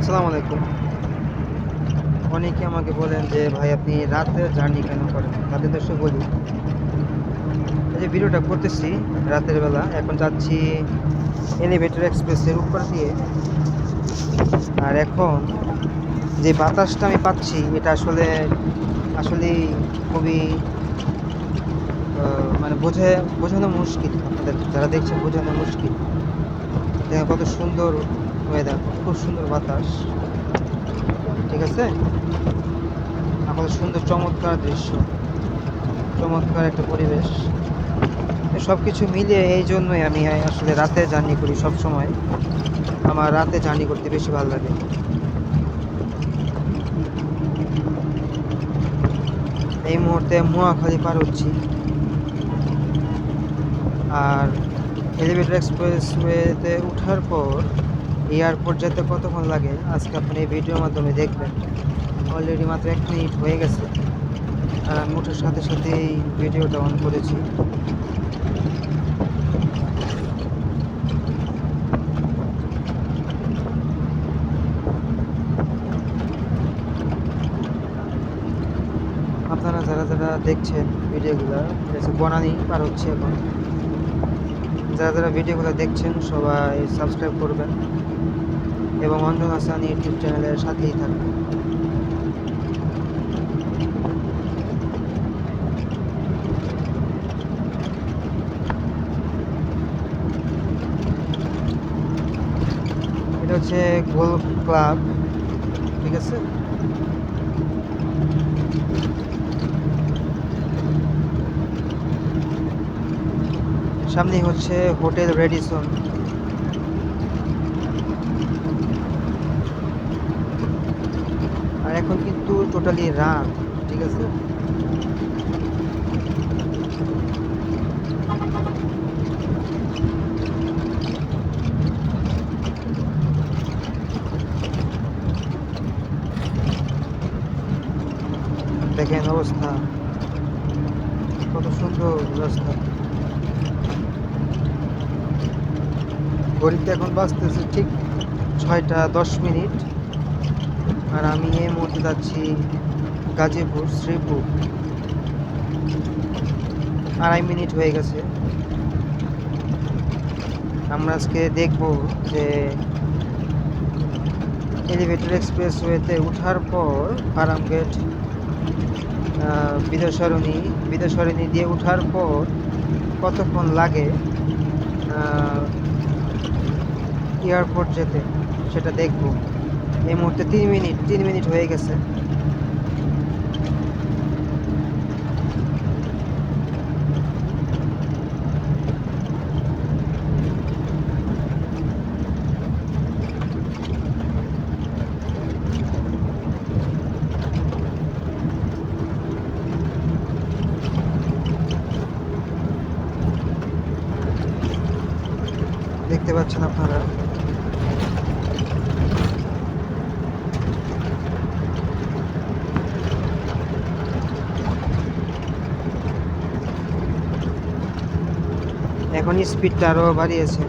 আসসালামু আলাইকুম। অনেকে আমাকে বলেন যে ভাই আপনি রাতের জার্নি কেন করেন? তাদের উদ্দেশ্যে বলি, এই যে ভিডিওটা করতেছি রাতের বেলা, এখন যাচ্ছি এলিভেটর এক্সপ্রেসের উপর দিয়ে। আর এখন যে বাতাসটা আমি পাচ্ছি এটা আসলেই খুবই মানে বোঝানো মুশকিল। আপনাদের যারা দেখছেন বোঝানো মুশকিল। দেখেন কত সুন্দর ওয়েদার, খুব সুন্দর বাতাস, ঠিক আছে? আর কত সুন্দর চমৎকার দৃশ্য, চমৎকার একটা পরিবেশ। সব কিছু মিলিয়ে এই জন্যই আমি আসলে রাতে জার্নি করি সব সময়। আমার রাতে জার্নি করতে বেশি ভালো লাগে। এই মুহূর্তে মহাখালী পার হচ্ছি। আর এলিভেটর এক্সপ্রেসওয়েতে ওঠার পর এয়ারপোর্ট যেতে কতক্ষণ লাগে আজকে আপনি এই ভিডিওর মাধ্যমে দেখবেন। অলরেডি মাত্র 1 মিনিট হয়ে গেছে আর আমি ওঠার সাথে সাথে এই ভিডিওটা অন করেছি। আপনারা যারা যারা দেখছেন ভিডিওগুলো, বনানী পার হচ্ছে এখন। যারা যারা ভিডিওগুলো দেখছেন সবাই সাবস্ক্রাইব করবেন এবং অঞ্জন হাসান ইউটিউব চ্যানেলের সাথেই থাকবেন। এটা হচ্ছে গোল্ফ ক্লাব, ঠিক আছে? সামনে হচ্ছে হোটেল রেডিসন। আর এখন কিন্তু টোটালি রাত, ঠিক আছে? দেখেন অবস্থা, কত সুন্দর রাস্তা। ঘড়িতে এখন বাজতেছে ঠিক 6টা 10 মিনিট। আর আমি এই মুহূর্তে যাচ্ছি গাজীপুর শ্রীপুর। 2.5 মিনিট হয়ে গেছে। আমরা আজকে দেখব যে এলিভেটর এক্সপ্রেসওয়েতে ওঠার পর ফার্মগেট বিদ্যাসরণী দিয়ে ওঠার পর কতক্ষণ লাগে এয়ারপোর্ট যেতে, সেটা দেখব। এই মুহূর্তে 3 মিনিট হয়ে গেছে। দেখতে পাচ্ছেন আপনারা, এখন স্পিডটা আরো বাড়িয়েছে।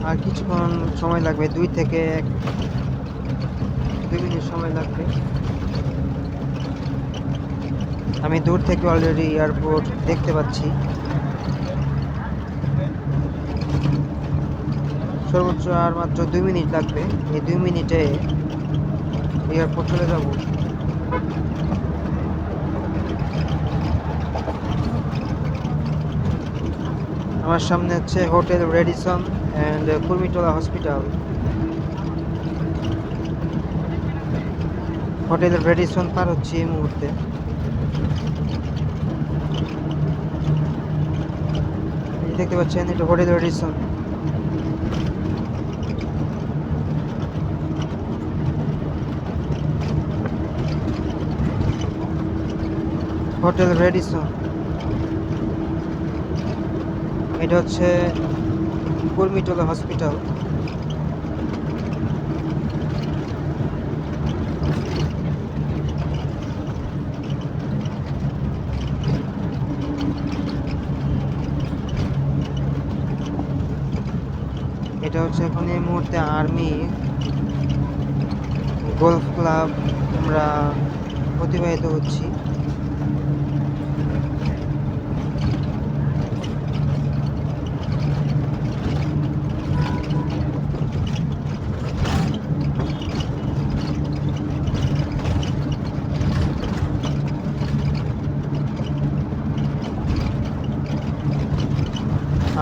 আর কিছুক্ষণ সময় লাগবে, 2 মিনিট সময় লাগবে। আমি দূর থেকে অলরেডি এয়ারপোর্ট দেখতে পাচ্ছি। সর্বোচ্চ আর মাত্র 2 মিনিট লাগবে। এই 2 মিনিটে এয়ারপোর্ট চলে যাব। আমার সামনে হচ্ছে hotel Radisson and Kurmitola hospital. Hotel Radisson পার হচ্ছে এই মুহূর্তে। দেখতে পাচ্ছেন এটা হোটেল রেডিসন। Hotel Radisson. এটা হচ্ছে কুর্মিটোলা হসপিটাল। এটা হচ্ছে এখন এই মুহূর্তে আর্মি গোলফ ক্লাব আমরা অতিবাহিত হচ্ছি।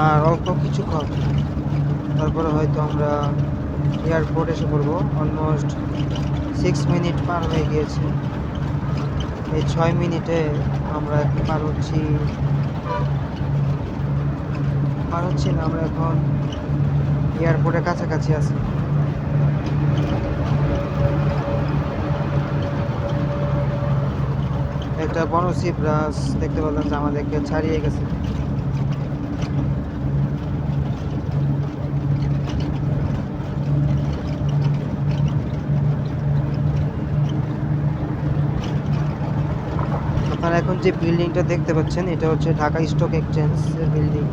আর অল্প কিছুক্ষণ তারপরে হয়তো আমরা এয়ারপোর্ট এসে পড়বো। অলমোস্ট 6 মিনিট পার হয়ে গিয়েছে। এই 6 মিনিটে আমরা পার হচ্ছি না, আমরা এখন এয়ারপোর্টের কাছাকাছি আছি। একটা বনশী ব্রাস দেখতে পেলাম যে আমাদেরকে ছাড়িয়ে গেছে। আপনারা এখন যে বিল্ডিংটা দেখতে পাচ্ছেন এটা হচ্ছে ঢাকা স্টক এক্সচেঞ্জ এর বিল্ডিং।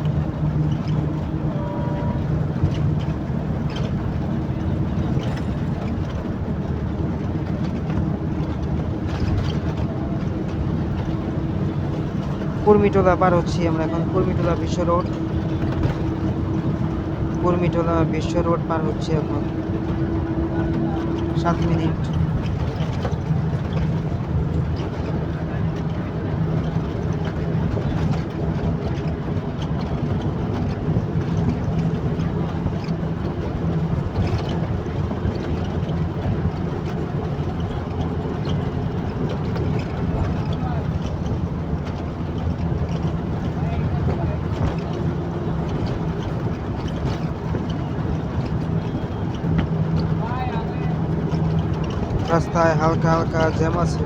কুর্মিটোলা পার হচ্ছি আমরা এখন। কুর্মিটোলা বিশ্ব রোড পার হচ্ছে এখন। 7 মিনিট। রাস্তায় হালকা হালকা জ্যাম আছে।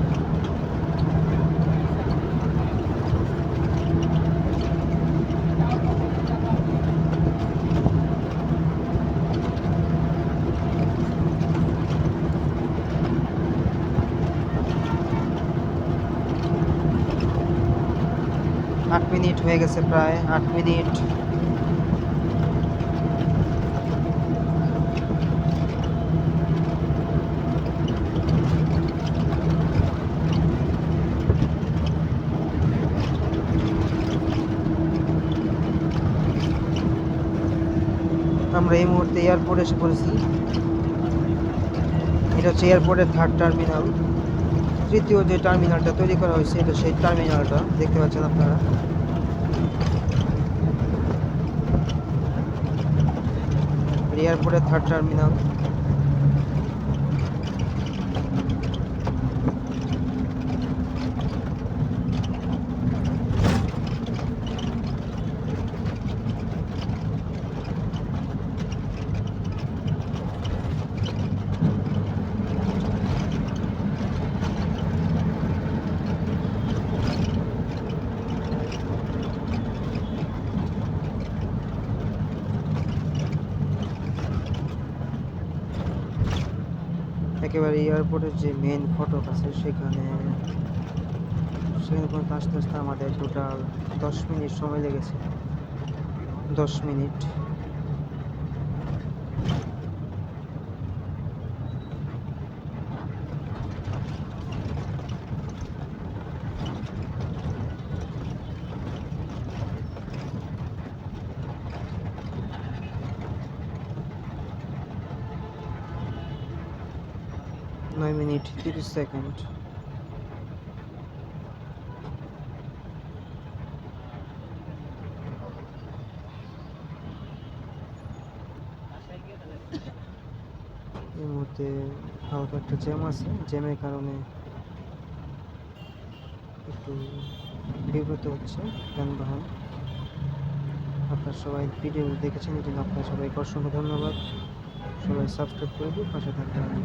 আট মিনিট হয়ে গেছে, প্রায় 8 মিনিট। আমরা এই মুহূর্তে এয়ারপোর্ট এসে পড়েছি। এটা হচ্ছে এয়ারপোর্টের 3rd টার্মিনাল। তৃতীয় যে টার্মিনালটা তৈরি করা হয়েছে এটা সেই টার্মিনালটা দেখতে পাচ্ছেন আপনারা। এয়ারপোর্টের 3rd টার্মিনাল। একেবারে এয়ারপোর্টের যে মেন ফটক আছে সেখানে পর্যন্ত আস্তে আস্তে আমাদের টোটাল 10 মিনিট সময় লেগেছে। 10 মিনিট। নয় মিনিট 30 সেকেন্ড। এই মুহূর্তে হালকা একটা জ্যাম আছে, জ্যামের কারণে একটু বিব্রত হচ্ছে যানবাহন। আপনারা সবাই ভিডিও দেখেছেন, এই জন্য আপনারা সবাইকে অসংখ্য ধন্যবাদ। সবাই সাবস্ক্রাইব করে দিয়ে পাশে থাকবেন।